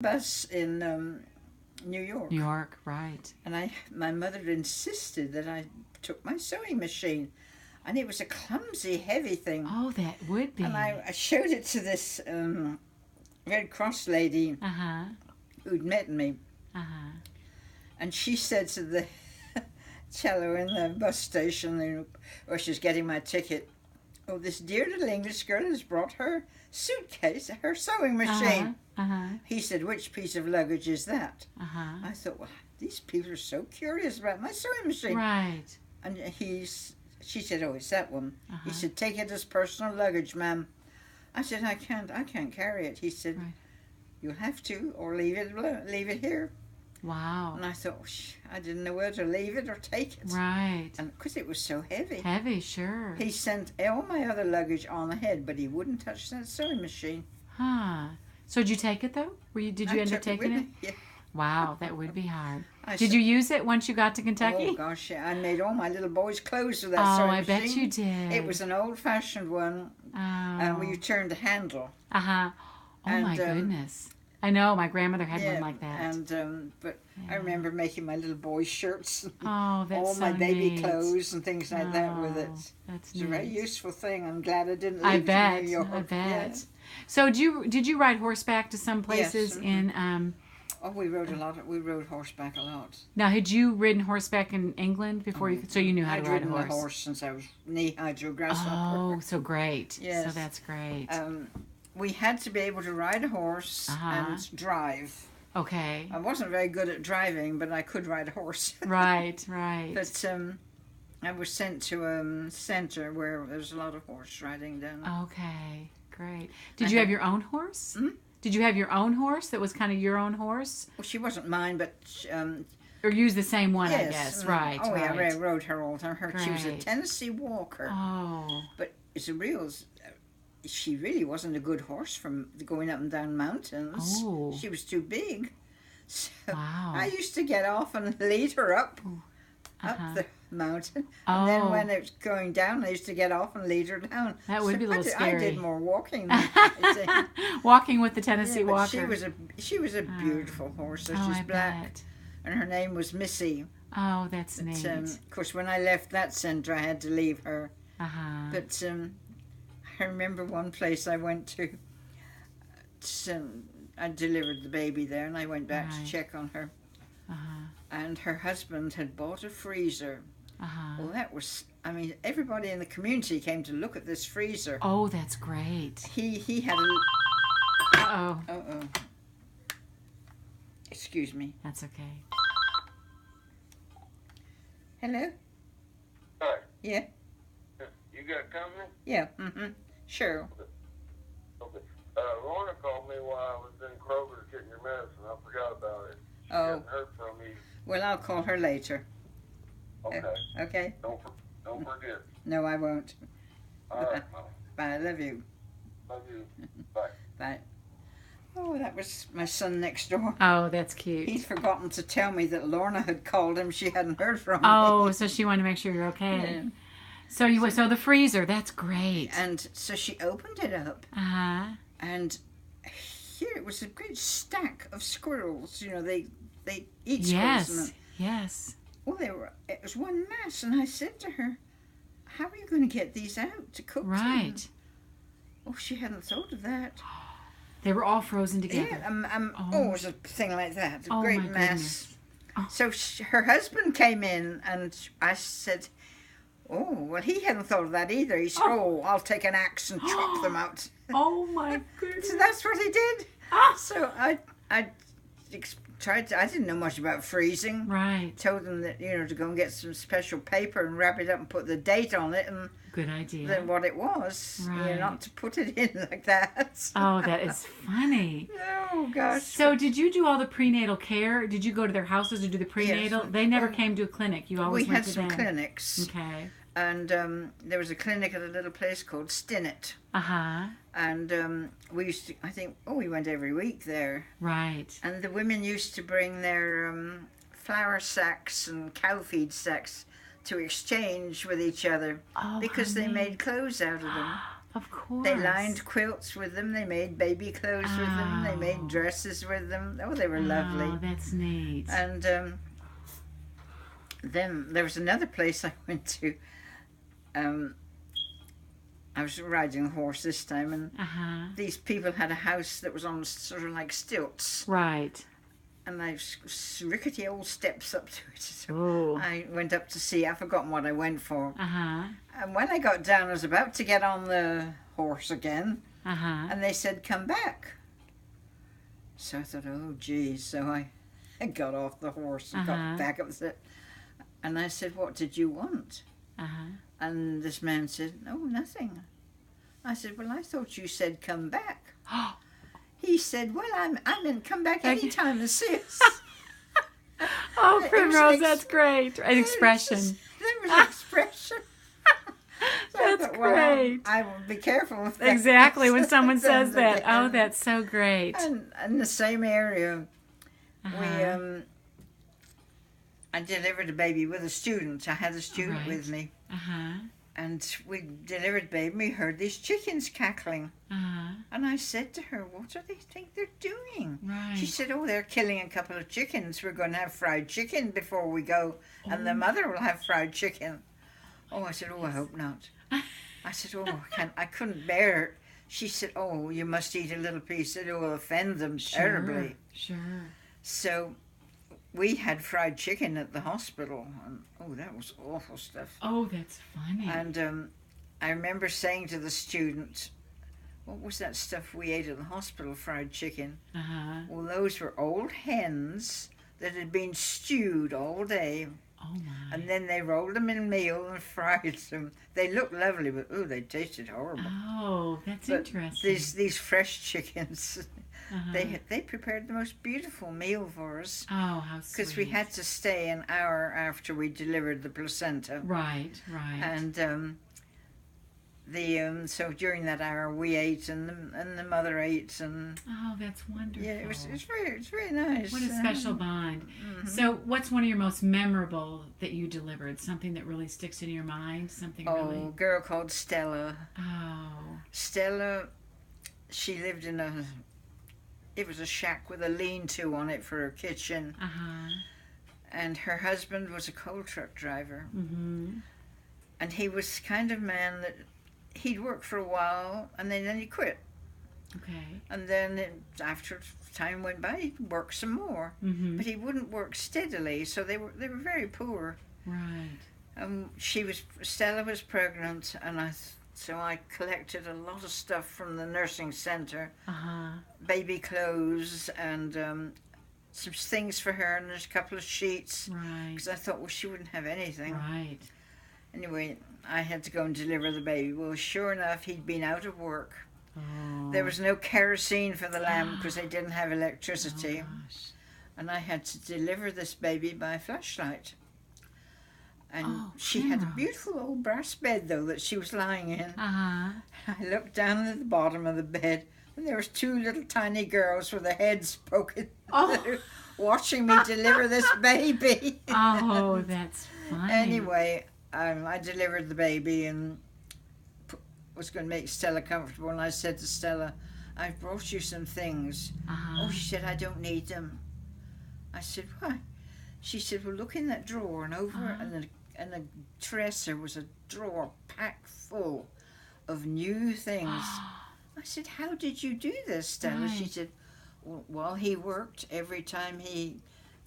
bus in New York. New York, right. And my mother insisted that I took my sewing machine. And it was a clumsy, heavy thing. Oh, that would be. And I showed it to this Red Cross lady who'd met me. And she said to the cello in the bus station where she was getting my ticket, "Oh, this dear little English girl has brought her suitcase, her sewing machine." He said, "Which piece of luggage is that?" I thought, well, these people are so curious about my sewing machine. Right. And she said, "Oh, it's that one." He said, "Take it as personal luggage, ma'am." I said, I can't carry it." He said, Right. "You'll have to, or leave it here." Wow. And I thought, I didn't know whether to leave it or take it. Right. And because it was so heavy. Heavy, sure. He sent all my other luggage on ahead, but he wouldn't touch that sewing machine. So did you take it though? Did you end up taking it? Yeah. Wow, that would be hard. Did you use it once you got to Kentucky? Oh gosh, yeah. I made all my little boys' clothes with that sewing machine. I bet you did. It was an old-fashioned one, and we turned the handle. Oh my goodness. I know, my grandmother had one like that. And but I remember making my little boys' shirts, all my baby clothes and things like that with it. That's It's a very useful thing. I'm glad I didn't I leave bet. it in New York. I bet. Yeah. So did you ride horseback to some places in? Oh, we rode a lot. We rode horseback a lot. Now, had you ridden horseback in England before you? So you knew how to ride a horse. I'd ridden a horse since I was knee-high to a grasshopper. Oh, so great. Yes. So that's great. We had to be able to ride a horse and drive. Okay. I wasn't very good at driving, but I could ride a horse. Right, right. But I was sent to a centre where there was a lot of horse riding down. Okay, great. Did you have your own horse? Hmm? Did you have your own horse that was kind of your own horse? Well, she wasn't mine, but... or use the same one, yes, I guess. Right, oh, right. yeah, I rode her all the time. She was a Great. Tennessee Walker. Oh. But it's a real... She really wasn't a good horse from going up and down mountains. Oh. She was too big. So Wow. I used to get off and lead her up the mountain. And then when it was going down, I used to get off and lead her down. That would be a little scary. I did more walking than I did. Walking with the Tennessee but Walker. she was a beautiful horse. So she's I black. bet. And her name was Missy. Oh, that's But, neat. of course, when I left that centre, I had to leave her. But I remember one place I went to. I delivered the baby there, and I went back to check on her. And her husband had bought a freezer. Well, that was, I mean, everybody in the community came to look at this freezer. Oh, that's great. He had a... Uh-oh. Uh-oh. Excuse me. That's okay. Hello? Hi. Yeah? You got company? Yeah, sure. Okay. Lorna called me while I was in Kroger's getting your medicine. I forgot about it. She Oh. hadn't heard from me. Well, I'll call her later. Okay. Okay? Don't forget. No, I won't. All right, Mom. Bye, I love you. Love you. Bye. Bye. Oh, that was my son next door. Oh, that's cute. He'd forgotten to tell me that Lorna had called him. She hadn't heard from me. Oh, so she wanted to make sure you're okay. Yeah. So the freezer, that's great. And so she opened it up, and here it was a great stack of squirrels. You know, they eat squirrels. Yes, yes. Well, it was one mass, and I said to her, "How are you going to get these out to cook?" Right. Them? Oh, she hadn't thought of that. They were all frozen together. Yeah, it was a thing like that, a great my mass. goodness. So her husband came in, and I said, "Oh, well, he hadn't thought of that either." He said, "Oh, I'll take an axe and chop them out." Oh my goodness. So that's what he did. So I tried to, I didn't know much about freezing. Right. Told them that, to go and get some special paper and wrap it up and put the date on it and Good idea. then what it was. Right. Not to put it in like that. Oh, that is funny. Oh, gosh. So did you do all the prenatal care? Did you go to their houses or do the prenatal? Yes. They never came to a clinic. You always We went had to some them. clinics. Okay. And there was a clinic at a little place called Stinnett. And we went every week there. Right. And the women used to bring their flour sacks and cow feed sacks to exchange with each other because they made clothes out of them. Of course. They lined quilts with them. They made baby clothes with them. They made dresses with them. Oh, they were lovely. Oh, that's neat. And then there was another place I went to. I was riding a horse this time, and these people had a house that was on sort of like stilts. Right. And there's rickety old steps up to it. So I went up to see. I've forgotten what I went for. And when I got down, I was about to get on the horse again. And they said, come back. So I thought, oh, geez. So I got off the horse and got back up. And I said, what did you want? And this man said, oh, nothing. I said, well, I thought you said come back. He said, well, I meant come back anytime and see us. Oh, Primrose, that's great. An expression. There was an expression. So That's I thought, great. I will be careful with that. Exactly, when someone says that. Oh, that's so great. And in the same area, I delivered a baby with a student. I had a student with me. And we delivered baby, and we heard these chickens cackling. And I said to her, what do they think they're doing? She said, oh, they're killing a couple of chickens. We're going to have fried chicken before we go, and the mother will have fried chicken. Oh, I said, oh, I hope not. I said, oh, I couldn't bear it. She said, oh, you must eat a little piece. It will offend them terribly. Sure. So we had fried chicken at the hospital, and oh, that was awful stuff. Oh, that's funny. And I remember saying to the student, what was that stuff we ate at the hospital, fried chicken? Well, those were old hens that had been stewed all day. Oh, my. And then they rolled them in meal and fried them. They looked lovely, but oh, they tasted horrible. Oh, that's interesting. These fresh chickens, they prepared the most beautiful meal for us. Oh, how sweet. Because we had to stay an hour after we delivered the placenta. Right. And so during that hour we ate, and the mother ate, and oh, that's wonderful. yeah, it's very nice. What a special bond. So, what's one of your most memorable that you delivered? Something that really sticks in your mind? Something really? A girl called Stella. Oh. Stella, she lived in it was a shack with a lean-to on it for her kitchen. And her husband was a coal truck driver. And he was kind of man that he'd work for a while and then he'd quit. Okay. And then after time went by, he'd work some more. But he wouldn't work steadily, so they were very poor. Right. Stella was pregnant, and so I collected a lot of stuff from the nursing center, baby clothes and some things for her, and there's a couple of sheets. Right. Because I thought, well, she wouldn't have anything. Right. Anyway, I had to go and deliver the baby. Well, sure enough, he'd been out of work. Oh. There was no kerosene for the lamp because they didn't have electricity. Oh, gosh. And I had to deliver this baby by flashlight. And she Primrose. had a beautiful old brass bed, though, that she was lying in. Uh-huh. I looked down at the bottom of the bed, and there was two little tiny girls with their heads poking, watching me deliver this baby. Oh, that's funny. Anyway, I delivered the baby and was going to make Stella comfortable, and I said to Stella, I've brought you some things. Uh-huh. Oh, she said, I don't need them. I said, why? She said, well, look in that drawer, and over and the dresser was a drawer packed full of new things. I said, how did you do this, Stella? Right. She said, well, while he worked, every time he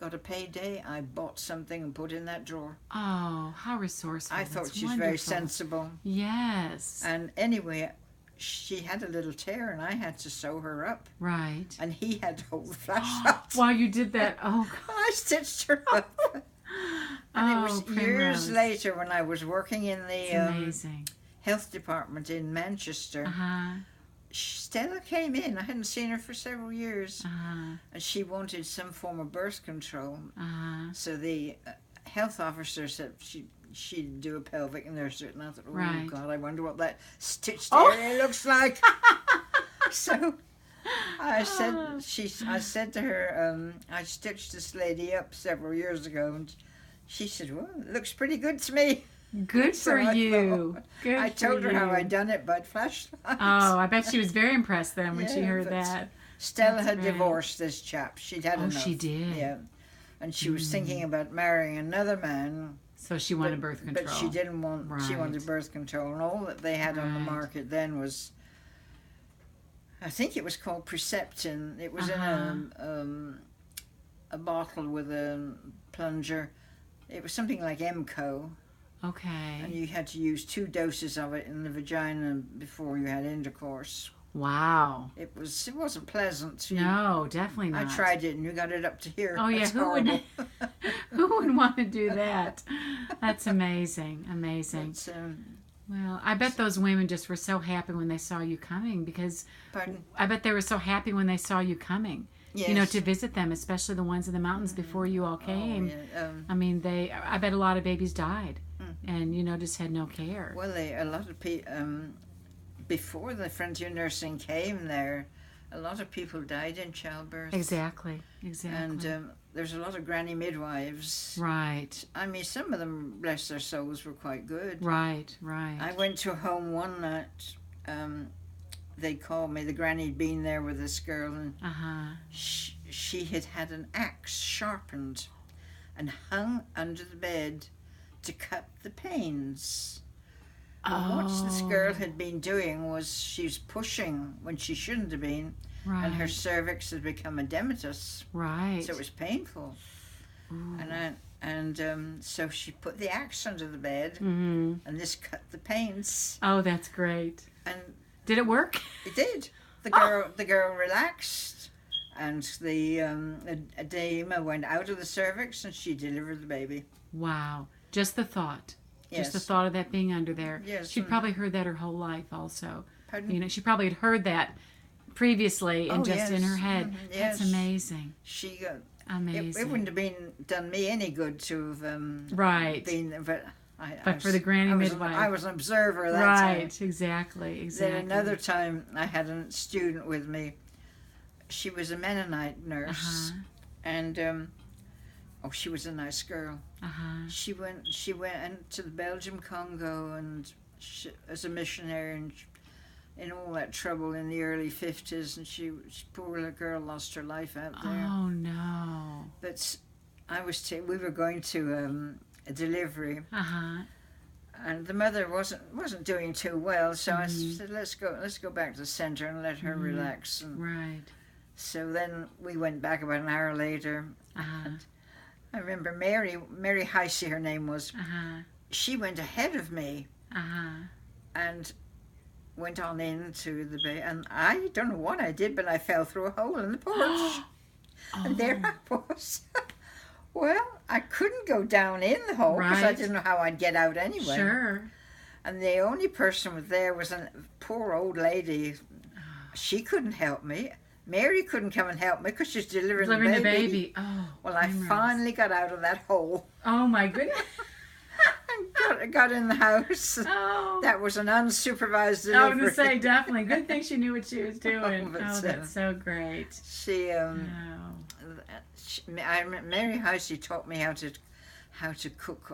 got a payday, I bought something and put in that drawer. Oh, how resourceful. I thought That's she was wonderful. very sensible. Yes. And anyway, she had a little tear, and I had to sew her up. Right. And he had to hold the flashlight. While you did that, oh, God. I stitched her up. And it was Primrose. years later when I was working in It's the amazing. health department in Manchester. Uh-huh. Stella came in. I hadn't seen her for several years. Uh-huh. And she wanted some form of birth control. Uh-huh. So the health officer said she'd do a pelvic nursery. And I thought, oh, Right. God, I wonder what that stitched Oh. area looks like. So I said to her, I stitched this lady up several years ago, and she said, well, it looks pretty good to me. Good So for I you. thought- Good I told for her how you. I'd done it by flashlight. Oh, I bet she was very impressed then when she Yeah, heard but that. Stella That's had great. divorced this chap. She'd had Oh, enough. she did. Yeah. And she was thinking about marrying another man. So she wanted birth control. But she didn't want, she Right. wanted birth control. And all that they had on the Right. market then was, I think it was called Perceptin. It was in a bottle with a plunger. It was something like Emco. And Okay. you had to use 2 doses of it in the vagina before you had intercourse. Wow. It wasn't pleasant. No, definitely I not. tried it and you got it up to here. Oh, yeah, That's who would- horrible. Who wouldn't want to do that? That's amazing. Amazing. It's, Well, I bet those women just were so happy when they saw you coming because pardon? I bet they were so happy when they saw you coming. Yes. You know, to visit them, especially the ones in the mountains before you all came. Oh, yeah. I mean, I bet a lot of babies died and, you know, just had no care. Well, a lot of people, before the frontier nursing came there, a lot of people died in childbirth. Exactly. Exactly. And there's a lot of granny midwives. Right. I mean, some of them, bless their souls, were quite good. Right. Right. I went to a home one night. They called me. The granny had been there with this girl, and Uh-huh. she had had an axe sharpened and hung under the bed to cut the pains. And what this girl had been doing was she was pushing when she shouldn't have been, Right. and her cervix had become edematous, Right. so it was painful. Ooh. And so she put the axe under the bed, Mm-hmm. and this cut the pains, Oh, that's great. and Did it work? it did. The girl relaxed, and the edema went out of the cervix, and she delivered the baby. Wow. Just the thought. Yes. Just the thought of that being under there. Yes, She'd and- probably heard that her whole life also. Pardon? You know, she probably had heard that previously and Oh, just in yes. her head. Mhm, That's yes. amazing. She got. Amazing. It wouldn't have done me any good to have Right. been, but But for the granny midwife. I was an observer that time. Right. Exactly. Then Exactly. another time, I had a student with me. She was a Mennonite nurse, Uh-huh. and she was a nice girl. Uh-huh. She went into the Belgium Congo and as a missionary, and in all that trouble in the early 50s, and she poor little girl lost her life out there. Oh, no. But we were going to a delivery, Uh-huh. and the mother wasn't doing too well, so I said, let's go back to the center and let her relax. And Right. so then we went back about an hour later. Uh-huh. I remember Mary Heisey, her name was. Uh-huh. She went ahead of me Uh-huh. and went on into the bay, and I don't know what I did, but I fell through a hole in the porch. And there I was. Well, I couldn't go down in the hole because I Right. didn't know how I'd get out anyway. Sure. And the only person there was a poor old lady. She couldn't help me. Mary couldn't come and help me because she's delivering Delivering the baby. Oh. Well, I Primrose. finally got out of that hole Oh, my goodness. and got in the house. Oh. That was an unsupervised I was delivery. going to say, definitely. Good thing she knew what she was doing. but, Oh, that's so great. She, Wow. Mary Heisey taught me how to cook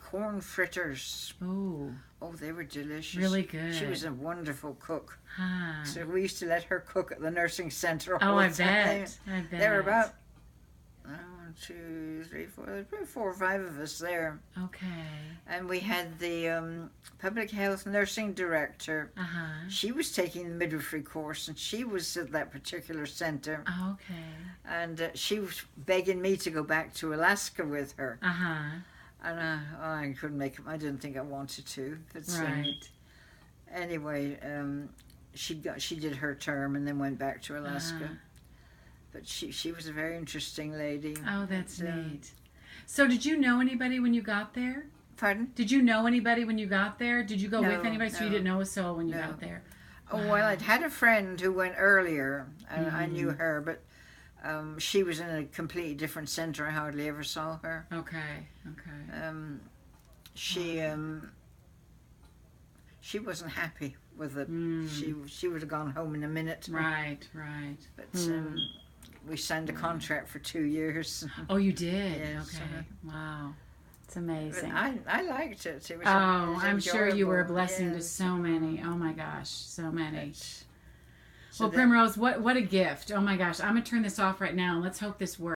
corn fritters. Oh, Oh, they were delicious. really good. She was a wonderful cook. Huh. So we used to let her cook at the nursing center all Oh, the I time. bet. I bet. There were about 1, 2, 3, 4, there were 4 or 5 of us there. Okay. And we had the public health nursing director. Uh-huh. She was taking the midwifery course, and she was at that particular center. Okay. And she was begging me to go back to Alaska with her. Uh-huh. And I couldn't make it. I didn't think I wanted to. But, Right. anyway, she did her term and then went back to Alaska. Uh-huh. But she was a very interesting lady. Oh, that's And, neat. So did you know anybody when you got there? Pardon? Did you know anybody when you got there? Did you go No, with anybody? So you no. didn't know a soul when you No. got there? Oh, well, I'd had a friend who went earlier, and I knew her, but she was in a completely different center. I hardly ever saw her. Okay. Okay. She wasn't happy with it. Mm. She would have gone home in a minute. Right. Right. But we signed a contract for 2 years. Oh, you did? Yes, Okay. Wow. It's amazing. I liked it. It was, oh, it was I'm sure you were a enjoyable, blessing to yes. so many. Oh my gosh, so many. So Well, Primrose, what a gift. Oh my gosh, I'm going to turn this off right now. Let's hope this works.